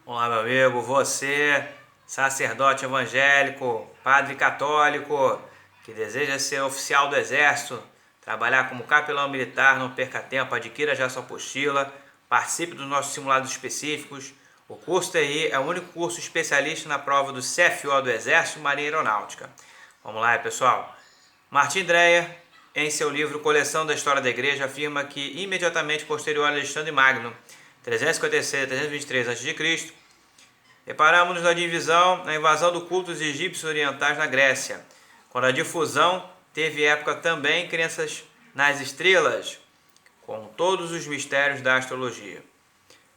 Olá, meu amigo, você, sacerdote evangélico, padre católico, que deseja ser oficial do Exército, trabalhar como capelão militar, não perca tempo, adquira já sua apostila, participe dos nossos simulados específicos. O curso TI é o único curso especialista na prova do CFO do Exército e Marinha Aeronáutica. Vamos lá, pessoal. Martim Dreyer, em seu livro Coleção da História da Igreja, afirma que imediatamente posterior a Alexandre Magno, 356 a 323 a.C., reparamos na divisão, na invasão do culto dos egípcios orientais na Grécia, quando a difusão teve época também crenças nas estrelas, com todos os mistérios da astrologia.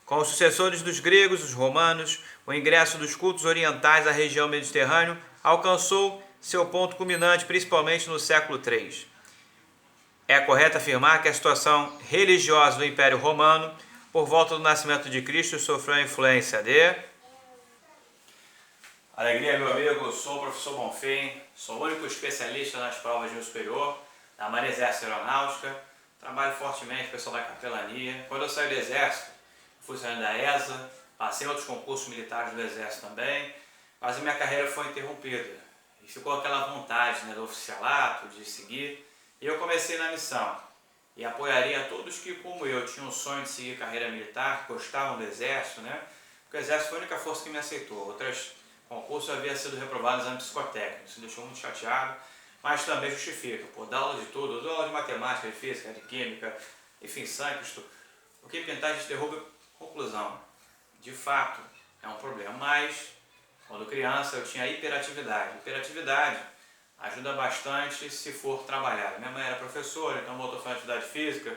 Com os sucessores dos gregos, os romanos, o ingresso dos cultos orientais à região mediterrânea alcançou seu ponto culminante principalmente no século III. É correto afirmar que a situação religiosa do Império Romano, por volta do nascimento de Cristo, sofreu a influência de... Alegria, meu amigo, sou o professor Bonfim, sou o único especialista nas provas de nível superior da Marinha Exército Aeronáutica, trabalho fortemente com o pessoal da capelania. Quando eu saí do Exército, fui saindo da ESA, passei em outros concursos militares do Exército também, mas a minha carreira foi interrompida e ficou aquela vontade, né, do oficialato, de seguir, e eu comecei na missão e apoiaria todos que, como eu, tinham o sonho de seguir carreira militar, gostavam do Exército, né? Porque o Exército foi a única força que me aceitou. Outras concursos havia sido reprovado no exame psicotécnico, isso me deixou muito chateado, mas também justifica. Pô, dá aula de tudo, dou aula de matemática, de física, de química, enfim, sangue, o que pintar a gente derruba. Conclusão, de fato é um problema, mas quando criança eu tinha hiperatividade. Hiperatividade ajuda bastante se for trabalhar. Minha mãe era professora, então botou fé na atividade física,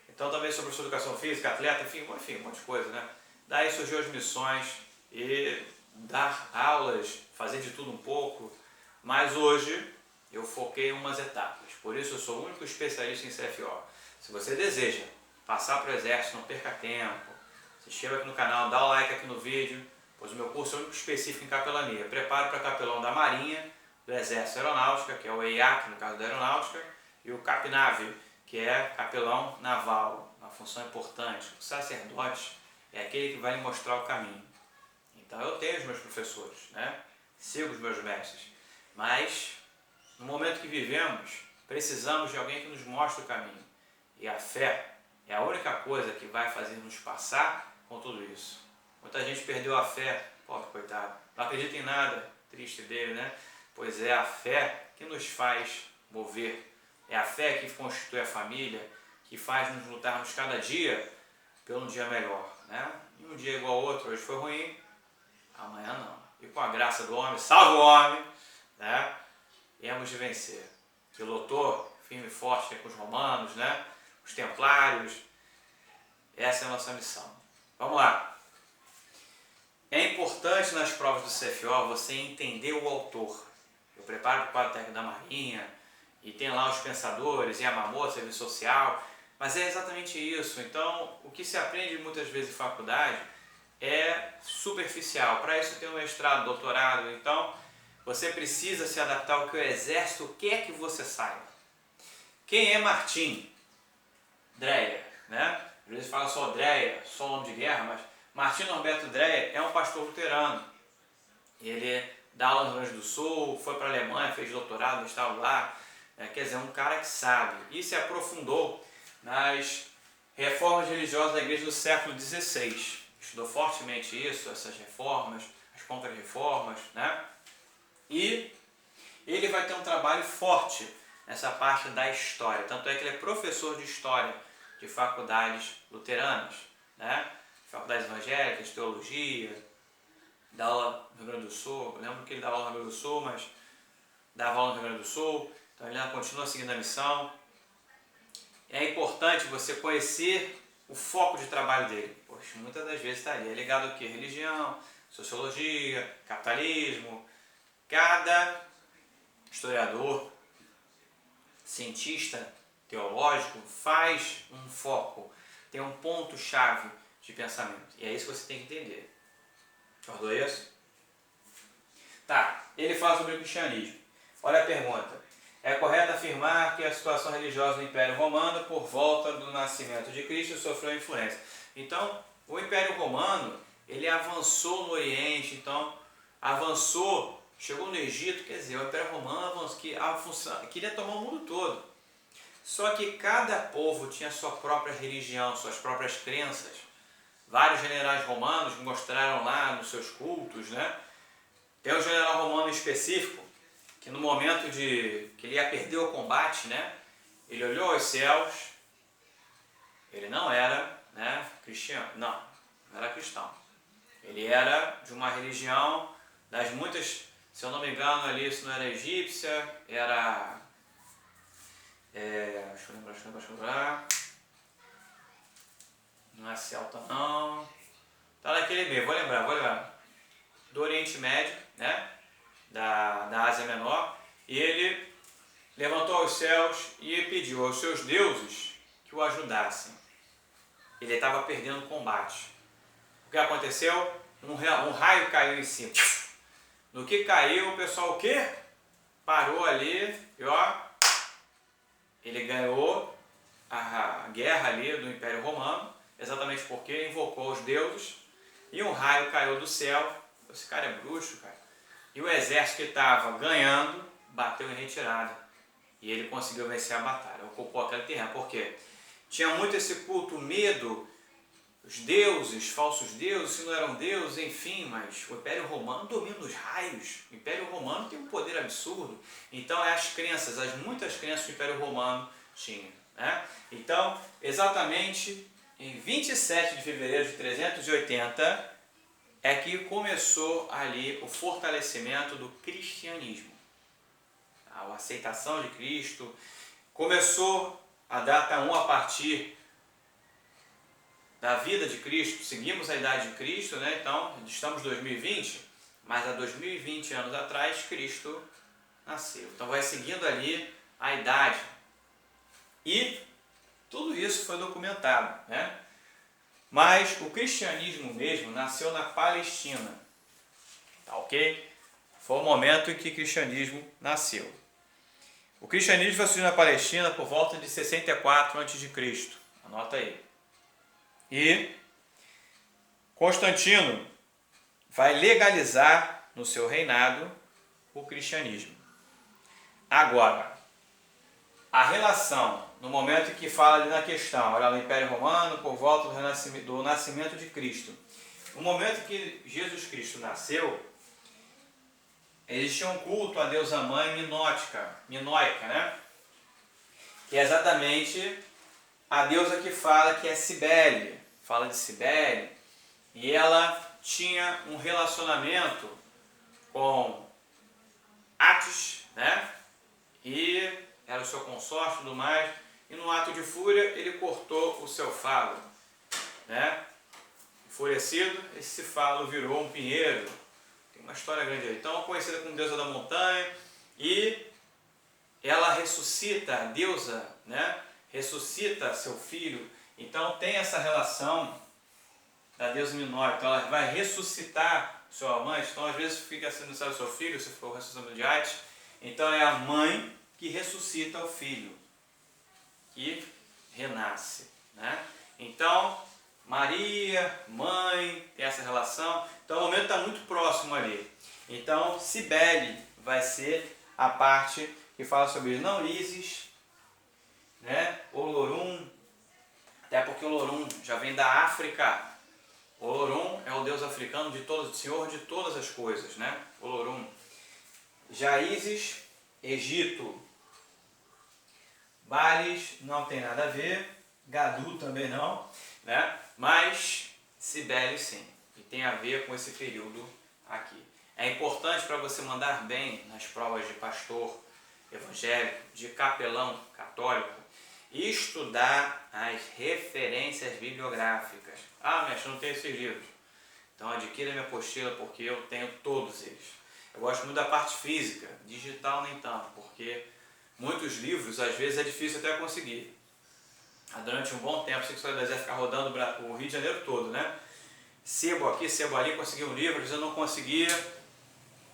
então também sou professor de educação física, atleta, enfim, um monte de coisa, né? Daí surgiu as missões e dar aulas, fazer de tudo um pouco, mas hoje eu foquei em umas etapas, por isso eu sou o único especialista em CFO. Se você deseja passar para o Exército, não perca tempo, se inscreva aqui no canal, dá o like aqui no vídeo, pois o meu curso é o único específico em capelania. Preparo para capelão da Marinha, do Exército Aeronáutica, que é o EIAC, no caso da Aeronáutica, e o CAPNAV, que é capelão naval, uma função importante. O sacerdote é aquele que vai lhe mostrar o caminho. Então eu tenho os meus professores, né? Sigo os meus mestres, mas no momento que vivemos, precisamos de alguém que nos mostre o caminho. E a fé é a única coisa que vai fazer nos passar com tudo isso. Muita gente perdeu a fé, pobre coitado, não acredita em nada, triste dele, né? Pois é a fé que nos faz mover, é a fé que constitui a família, que faz nos lutarmos cada dia pelo dia melhor, né? E um dia igual ao outro, hoje foi ruim, amanhã não. E com a graça do homem, salve o homem, né? Hemos de vencer. Que lutou firme e forte com os romanos, né? Os templários. Essa é a nossa missão. Vamos lá. É importante nas provas do CFO você entender o autor. Eu preparo para o quadro técnico da Marinha e tem lá os pensadores, Yamamoto, serviço social, mas é exatamente isso. Então, o que se aprende muitas vezes em faculdade é superficial. Para isso tem um mestrado, doutorado. Então, você precisa se adaptar ao que o Exército quer que você saiba. Quem é Martim Dreyer, né? Às vezes fala só Dreyer, só nome de guerra, mas Martim Norberto Dreyer é um pastor luterano. Ele dá aula no Rio Grande do Sul, foi para a Alemanha, fez doutorado, estava lá. Quer dizer, um cara que sabe. E se aprofundou nas reformas religiosas da igreja do século XVI. Estudou fortemente isso, essas reformas, as contra-reformas, né? E ele vai ter um trabalho forte nessa parte da história. Tanto é que ele é professor de história de faculdades luteranas, né? Faculdades evangélicas, teologia, dá aula no Rio Grande do Sul. Eu lembro que ele dava aula no Rio Grande do Sul, mas dava aula no Rio Grande do Sul. Então ele continua seguindo a missão. É importante você conhecer o foco de trabalho dele. Poxa, muitas das vezes está ali. É ligado ao quê? Religião, sociologia, capitalismo. Cada historiador, cientista teológico faz um foco, tem um ponto-chave de pensamento. E é isso que você tem que entender. Acordou isso? Tá, ele fala sobre o cristianismo. Olha a pergunta. É correto afirmar que a situação religiosa do Império Romano, por volta do nascimento de Cristo, sofreu influência. Então, o Império Romano, ele avançou no Oriente, então avançou, chegou no Egito, quer dizer, o Império Romano avançou, queria tomar o mundo todo. Só que cada povo tinha sua própria religião, suas próprias crenças. Vários generais romanos mostraram lá nos seus cultos, né? Tem um general romano específico que no momento que ele ia perder o combate, né? Ele olhou aos céus, ele não era, né, cristiano, não era cristão. Ele era de uma religião das muitas, se eu não me engano ali, isso não era egípcia, era... deixa eu lembrar. Não é celta não. Tá naquele meio, vou lembrar. Do Oriente Médio, né? Da Ásia Menor. E ele levantou aos céus e pediu aos seus deuses que o ajudassem. Ele estava perdendo o combate. O que aconteceu? Um raio caiu em cima. No que caiu, o pessoal o quê? Parou ali e ó, ele ganhou a guerra ali do Império Romano, exatamente porque invocou os deuses e um raio caiu do céu. Esse cara é bruxo, cara. E o exército que estava ganhando bateu em retirada e ele conseguiu vencer a batalha, ocupou aquele terreno. Por quê? Tinha muito esse culto, medo, os deuses, falsos deuses, se não eram deuses, enfim, mas o Império Romano domina os raios. O Império Romano tem um poder absurdo. Então, as crenças, as muitas crenças do Império Romano tinham, né? Então, exatamente em 27 de fevereiro de 380 é que começou ali o fortalecimento do cristianismo. A aceitação de Cristo começou a data 1 a partir da vida de Cristo. Seguimos a idade de Cristo, né? Então estamos em 2020, mas há 2020 anos atrás Cristo nasceu. Então vai seguindo ali a idade e tudo isso foi documentado, né? Mas o cristianismo mesmo nasceu na Palestina, tá ok? Foi o momento em que o cristianismo nasceu. O cristianismo vai surgir na Palestina por volta de 64 a.C. Anota aí. E Constantino vai legalizar no seu reinado o cristianismo. Agora, a relação, no momento em que fala ali na questão, olha, no Império Romano, por volta do nascimento de Cristo. No momento em que Jesus Cristo nasceu, existia um culto à deusa mãe minoica, né? Que é exatamente a deusa que fala que é Cibele, fala de Cibele, e ela tinha um relacionamento com Atis, né? E era o seu consorte e tudo mais, e num ato de fúria ele cortou o seu falo, né? Enfurecido, esse falo virou um pinheiro. Tem uma história grande aí. Então, conhecida como deusa da montanha, e ela ressuscita, a deusa, né? Ressuscita seu filho. Então tem essa relação da deusa Minói. Então ela vai ressuscitar sua mãe. Então às vezes fica assim, não sabe o seu filho, se for o ressuscitamento de Atis. Então é a mãe que ressuscita o filho, que renasce, né? Então Maria, mãe, tem essa relação. Então o momento está muito próximo ali. Então Cibele vai ser a parte que fala sobre não Isis, né? Olorum, até porque Olorum já vem da África. Olorum é o deus africano de todos, senhor de todas as coisas, né? Olorum. Já Isis, Egito. Balis não tem nada a ver, Gadu também não, né? Mas Cibele sim, e tem a ver com esse período aqui. É importante para você mandar bem nas provas de pastor evangélico, de capelão católico, estudar as referências bibliográficas. Ah, mestre, não tenho esses livros. Então adquira minha apostila, porque eu tenho todos eles. Eu gosto muito da parte física, digital nem tanto, porque muitos livros às vezes é difícil até conseguir. Durante um bom tempo, sei que o Exército ficar rodando o Rio de Janeiro todo, né? Sebo aqui, sebo ali, consegui um livro, eu não conseguia.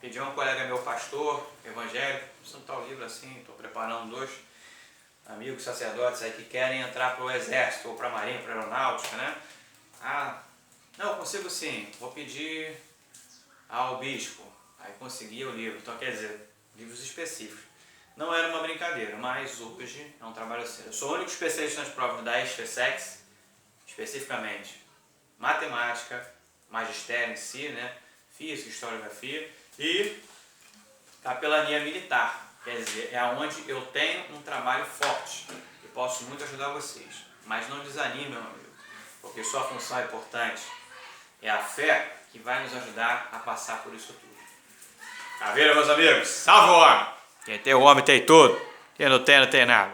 Pedi a um colega meu, pastor evangélico, preciso de tal livro assim, estou preparando 2 amigos sacerdotes aí que querem entrar para o Exército, ou para a Marinha, para a Aeronáutica, né? Não, eu consigo sim. Vou pedir ao bispo. Aí consegui o livro. Então, quer dizer, livros específicos. Não era uma brincadeira, mas hoje é um trabalho sério. Eu sou o único especialista nas provas da SFSEX, especificamente matemática, magistério em si, né? Física, historiografia e capelania militar. Quer dizer, é onde eu tenho um trabalho forte e posso muito ajudar vocês. Mas não desanime, meu amigo, porque sua função é importante. É a fé que vai nos ajudar a passar por isso tudo. Tá vendo, meus amigos? Salve o homem! Quem tem o homem tem tudo. Quem não tem, não tem nada.